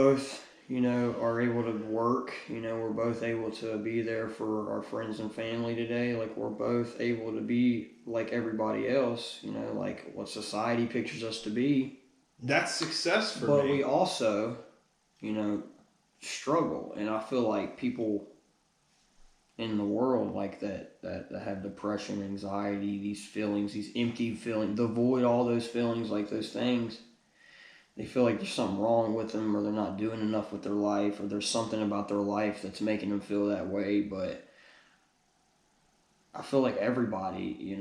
Both, are able to work. We're both able to be there for our friends and family today. Like, we're both able to be like everybody else, like what society pictures us to be. That's success for But we me. also, you know, struggle. And I feel like people in the world like that have depression, anxiety, these feelings, these empty feelings, the void, all those feelings, like those things, they feel like there's something wrong with them, or they're not doing enough with their life, or there's something about their life that's making them feel that way. But I feel like everybody,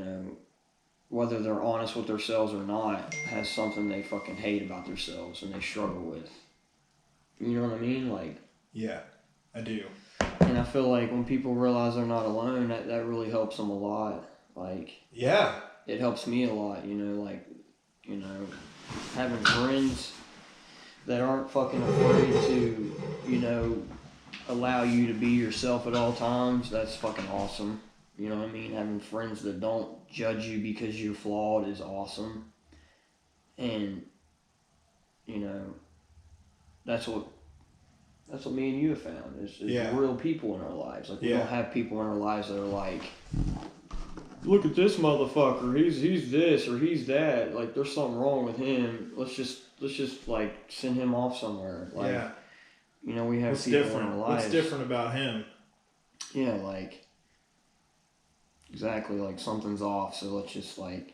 whether they're honest with themselves or not, has something they fucking hate about themselves and they struggle with. You know what I mean? Like, Yeah, I do. and I feel like when people realize they're not alone, that really helps them a lot. Like, Yeah. it helps me a lot, like, you know, having friends that aren't fucking afraid to, allow you to be yourself at all times. That's fucking awesome. You know what I mean? Having friends that don't judge you because you're flawed is awesome. And, you know, that's what me and you have found is Yeah. real people in our lives. Like, we Yeah. don't have people in our lives that are like, look at this motherfucker. He's this or he's that. Like, there's something wrong with him. Let's just like send him off somewhere. Like, Yeah. we have What's people in different? our lives. What's different about him? Yeah, like, exactly. Like, something's off. So let's just like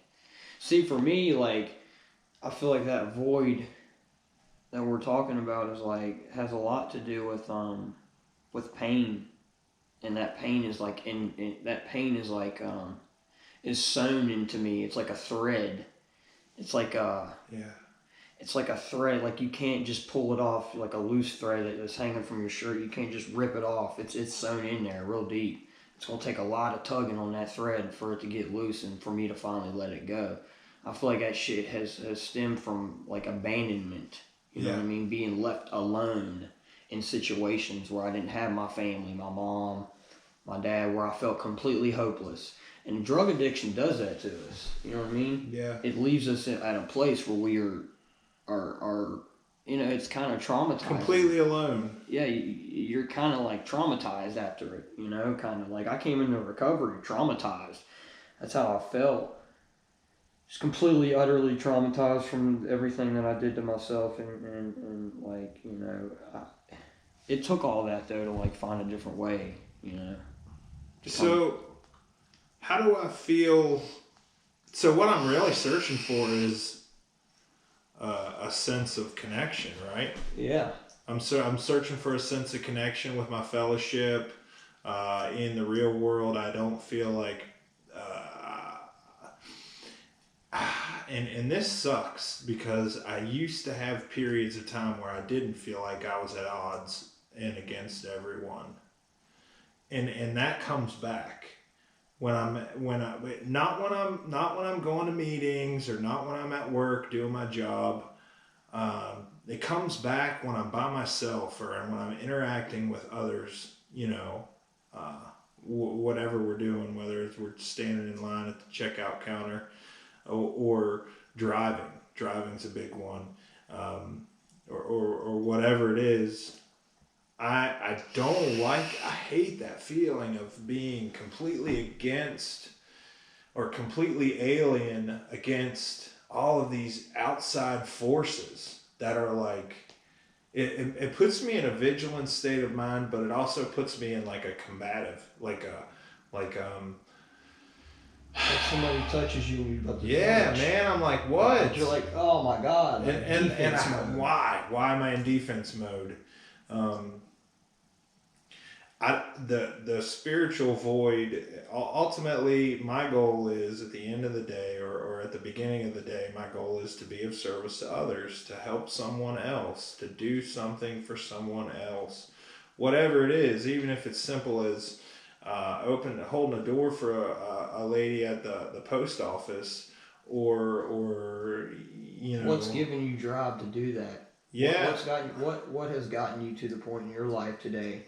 see. For me, like, I feel like that void that we're talking about is like has a lot to do with pain, and that pain is like in that pain is like is sewn into me. It's like a thread. It's like a Yeah. it's like a thread. Like, you can't just pull it off, like a loose thread that's hanging from your shirt. You can't just rip it off. It's sewn in there real deep. It's gonna take a lot of tugging on that thread for it to get loose and for me to finally let it go. I feel like that shit has stemmed from like abandonment. You know Yeah. what I mean? Being left alone in situations where I didn't have my family, my mom, my dad, where I felt completely hopeless. And drug addiction does that to us. You know what I mean? Yeah. It leaves us at a place where we are it's kind of traumatizing. Completely alone. Yeah, you're kind of like traumatized after it. Kind of like I came into recovery traumatized. That's how I felt. Just completely, utterly traumatized from everything that I did to myself, and like, it took all that though to like find a different way. So, how do I feel? So, what I'm really searching for is a sense of connection, right? Yeah. I'm searching for a sense of connection with my fellowship. In the real world, I don't feel like, and this sucks because I used to have periods of time where I didn't feel like I was at odds and against everyone, and that comes back not when I'm going to meetings or not when I'm at work doing my job. It comes back when I'm by myself or when I'm interacting with others, whatever we're doing, whether it's we're standing in line at the checkout counter or driving. Driving's a big one, or whatever it is. I don't like, I hate that feeling of being completely against or completely alien against all of these outside forces that are like, it puts me in a vigilant state of mind, but it also puts me in like a combative, like somebody touches you and you're about to yeah, punch. man, I'm like, what? And you're like, oh my god. Like, Why am I in defense mode? The spiritual void, ultimately my goal is at the end of the day or at the beginning of the day, my goal is to be of service to others, to help someone else, to do something for someone else, whatever it is, even if it's simple as holding a door for a lady at the post office, or what's given you drive to do that? Yeah. What has gotten you to the point in your life today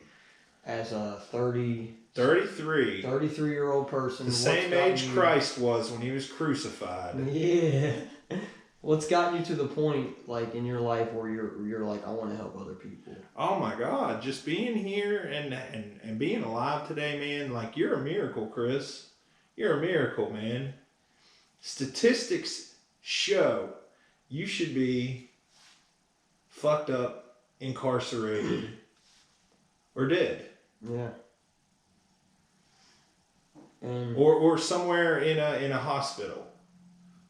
as a 33 33-year-old person? The same age Christ was when he was crucified. Yeah. What's gotten you to the point like in your life where you're like, I want to help other people? Oh my God, just being here and being alive today, man, like you're a miracle, Chris. You're a miracle, man. Statistics show you should be fucked up, incarcerated, or dead. Yeah. And Or somewhere in a hospital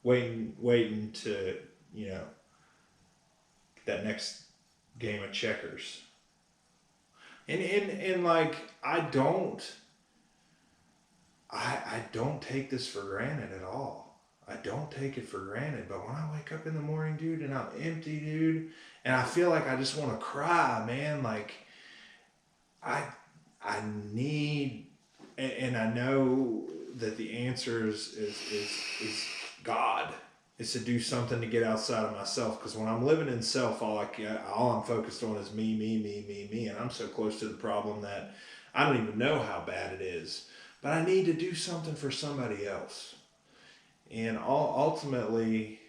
waiting to, you know, that next game of checkers. And like I don't take this for granted at all. I don't take it for granted. But when I wake up in the morning, dude, and I'm empty, dude, and I feel like I just want to cry, man, like I I need, and I know that the answer is God. Is to do something to get outside of myself. Because when I'm living in self, all I'm focused on is me, and I'm so close to the problem that I don't even know how bad it is. But I need to do something for somebody else. And ultimately,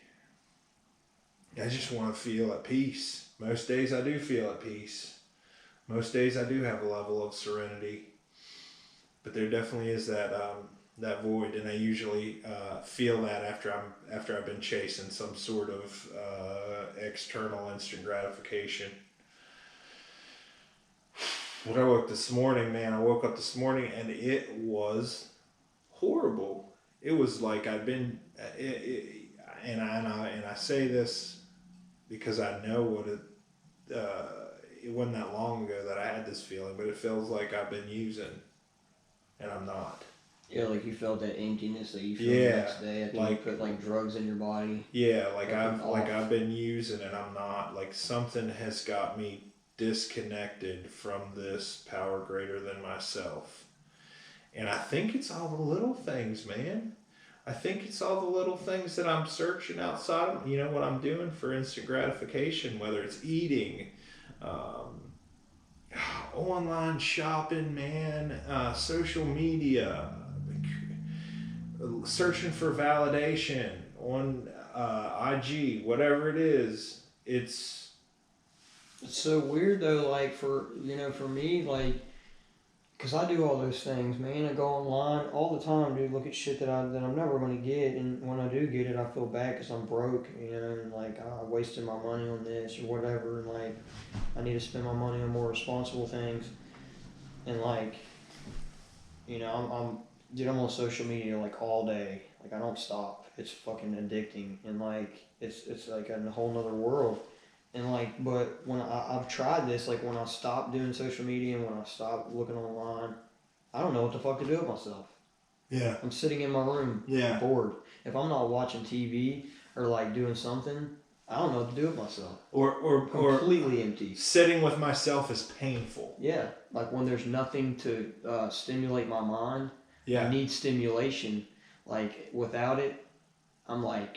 I just want to feel at peace. Most days I do feel at peace. Most days I do have a level of serenity. But there definitely is that void, and I usually feel that after I've been chasing some sort of external instant gratification. When I woke this morning, man, I woke up this morning and it was horrible. It was like I've been, and I say this because I know what it. It wasn't that long ago that I had this feeling, but it feels like I've been using, and I'm not. yeah, like you felt that emptiness that you feel Yeah, the next day after like you put like drugs in your body. yeah, like Off. I've been using and I'm not. Like something has got me disconnected from this power greater than myself. And I think it's all the little things, man. I think it's all the little things that I'm searching outside of, you know, what I'm doing for instant gratification, whether it's eating, um, online shopping, man, social media, searching for validation on IG, whatever it is. It's so weird though, like for me, like, cause I do all those things, man. I go online all the time, dude. Look at shit that I'm never gonna get, and when I do get it, I feel bad because I'm broke, and like I wasted my money on this or whatever, and like I need to spend my money on more responsible things, and like dude, I'm on social media like all day, like I don't stop. It's fucking addicting, and like it's like a whole nother world. And like, but when I've tried this, like when I stop doing social media and when I stop looking online, I don't know what the fuck to do with myself. Yeah. I'm sitting in my room, Yeah. bored. If I'm not watching TV or like doing something, I don't know what to do with myself. Or Completely empty. sitting with myself is painful. Yeah, like when there's nothing to stimulate my mind, Yeah. I need stimulation. Like without it, I'm like,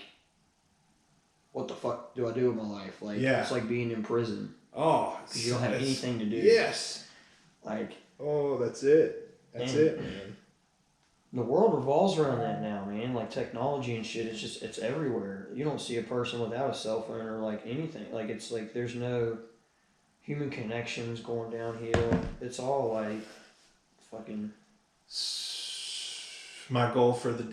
what the fuck do I do with my life? Like Yeah. it's like being in prison Oh, because you don't have anything to do. Yes. Like, Oh, that's it. That's and it, man. the world revolves around that now, man. Like technology and shit, it's everywhere. You don't see a person without a cell phone or like anything. Like it's like there's no human connections going downhill. It's all like fucking. My goal for the day.